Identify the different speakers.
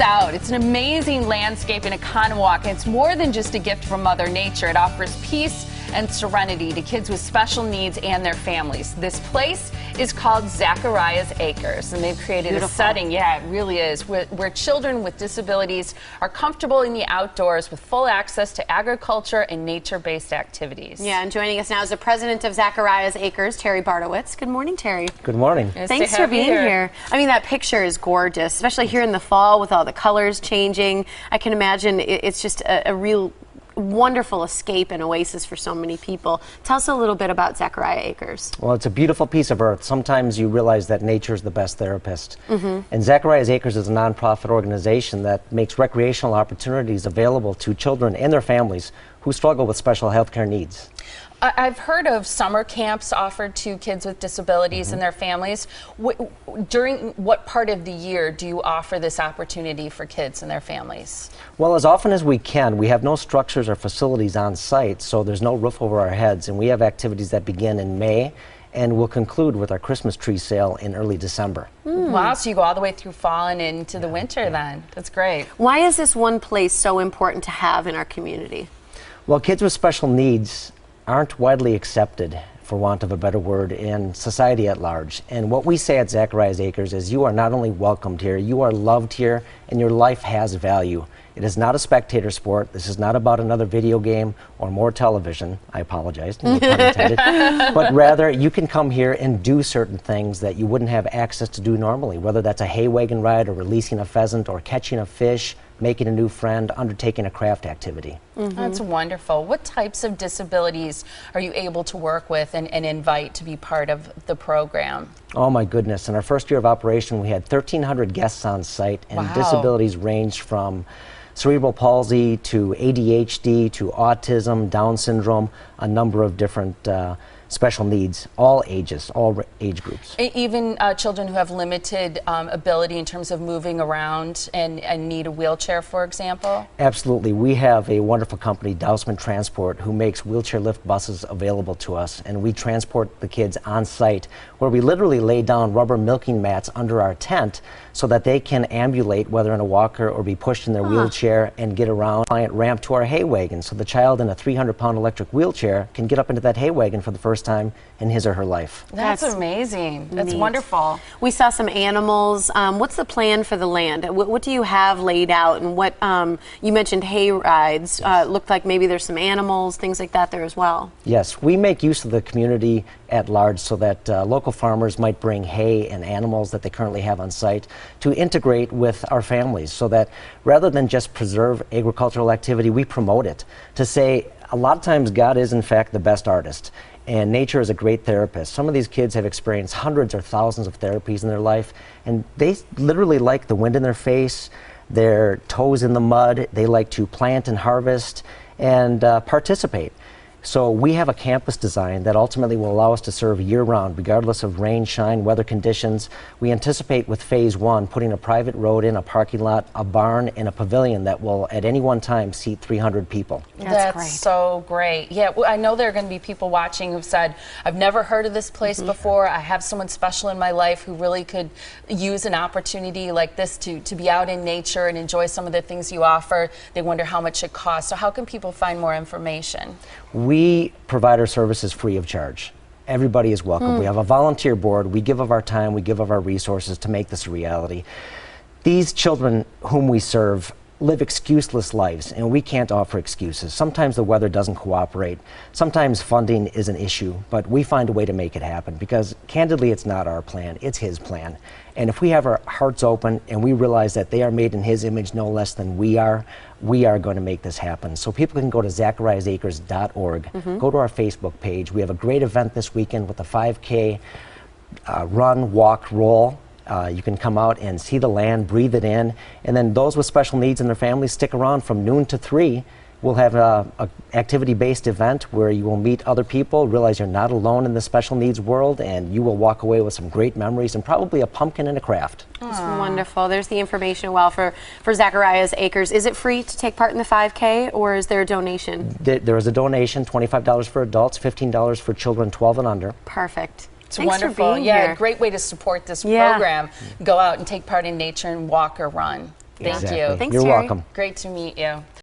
Speaker 1: out. It's an amazing landscape in Oconomowoc, and it's more than just a gift from Mother Nature. It offers peace and serenity to kids with special needs and their families. This place is called Zachariah's Acres, and they've created a setting, yeah, it really is, where children with disabilities are comfortable in the outdoors with full access to agriculture and nature-based activities.
Speaker 2: Yeah, and joining us now is the president of Zachariah's Acres, Terry Bartowitz. Good morning, Terry.
Speaker 3: Good morning.
Speaker 1: Nice
Speaker 2: Thanks for being here. I mean, that picture is gorgeous, especially here in the fall with all the colors changing. I can imagine it's just a real wonderful escape and oasis for so many people. Tell us a little bit about Zachariah Acres.
Speaker 3: Well, it's a beautiful piece of earth. Sometimes you realize that nature is the best therapist. And Zachariah's Acres is a nonprofit organization that makes recreational opportunities available to children and their families who struggle with special health care needs.
Speaker 1: I've heard of summer camps offered to kids with disabilities and their families. During what part of the year do you offer this opportunity for kids and their families?
Speaker 3: Well, as often as we can. We have no structures or facilities on site, so there's no roof over our heads, and we have activities that begin in May and will conclude with our Christmas tree sale in early December.
Speaker 1: Wow, so you go all the way through fall and into the winter then. That's great.
Speaker 2: Why is this one place so important to have in our community?
Speaker 3: Well, kids with special needs aren't widely accepted, for want of a better word, in society at large. And what we say at Zachariah's Acres is you are not only welcomed here, you are loved here, and your life has value. It is not a spectator sport. This is not about another video game or more television. I apologize, no pun intended. But rather, you can come here and do certain things that you wouldn't have access to do normally, whether that's a hay wagon ride or releasing a pheasant or catching a fish, making a new friend, undertaking a craft activity.
Speaker 1: That's wonderful. What types of disabilities are you able to work with and invite to be part of the program?
Speaker 3: Oh my goodness. In our first year of operation, we had 1,300 guests on site, and disabilities ranged from cerebral palsy to ADHD to autism, Down syndrome, a number of different special needs, all ages, all age groups.
Speaker 1: Even children who have limited ability in terms of moving around and need a wheelchair, for example?
Speaker 3: Absolutely. We have a wonderful company, Dousman Transport, who makes wheelchair lift buses available to us, and we transport the kids on site, where we literally lay down rubber milking mats under our tent so that they can ambulate, whether in a walker or be pushed in their wheelchair and get around. Client ramp to our hay wagon, so the child in a 300-pound electric wheelchair can get up into that hay wagon for the first time in his or her life.
Speaker 1: That's amazing. That's
Speaker 2: neat.
Speaker 1: Wonderful.
Speaker 2: We saw some animals. What's the plan for the land? What do you have laid out? And what you mentioned hay rides. Looked like maybe there's some animals, things like that there as well.
Speaker 3: Yes, we make use of the community at large so that local farmers might bring hay and animals that they currently have on site to integrate with our families, so that rather than just preserve agricultural activity, we promote it. To say, a lot of times God is in fact the best artist, and nature is a great therapist. Some of these kids have experienced hundreds or thousands of therapies in their life, and they literally like the wind in their face, their toes in the mud. They like to plant and harvest and participate. So we have a campus design that ultimately will allow us to serve year-round, regardless of rain, shine, weather conditions. We anticipate with phase one putting a private road in, a parking lot, a barn, and a pavilion that will at any one time seat 300 people.
Speaker 1: That's
Speaker 2: great.
Speaker 1: So great. Yeah, I know there are going to be people watching who've said, I've never heard of this place before. I have someone special in my life who really could use an opportunity like this to be out in nature and enjoy some of the things you offer. They wonder how much it costs. So how can people find more information?
Speaker 3: We provide our services free of charge. Everybody is welcome. We have a volunteer board. We give of our time, we give of our resources to make this a reality. These children whom we serve live excuseless lives, and we can't offer excuses. Sometimes the weather doesn't cooperate. Sometimes funding is an issue, but we find a way to make it happen, because candidly, it's not our plan, it's His plan. And if we have our hearts open and we realize that they are made in His image no less than we are going to make this happen. So people can go to zachariasacres.org, go to our Facebook page. We have a great event this weekend with a 5K run, walk, roll. You can come out and see the land, breathe it in, and then those with special needs and their families stick around from noon to 3. We'll have a activity-based event where you will meet other people, realize you're not alone in the special needs world, and you will walk away with some great memories and probably a pumpkin and a craft.
Speaker 2: That's wonderful. There's the information for Zachariah's Acres. Is it free to take part in the 5K, or is there a donation?
Speaker 3: There is a donation, $25 for adults, $15 for children 12 and under.
Speaker 2: Perfect.
Speaker 1: It's
Speaker 2: Thanks
Speaker 1: wonderful.
Speaker 2: for being
Speaker 1: Yeah,
Speaker 2: here.
Speaker 1: great way to support this program. Go out and take part in nature and walk or run. Thank
Speaker 3: Exactly.
Speaker 1: you.
Speaker 2: Thanks,
Speaker 3: You're
Speaker 2: Terry.
Speaker 3: welcome.
Speaker 1: Great to meet you.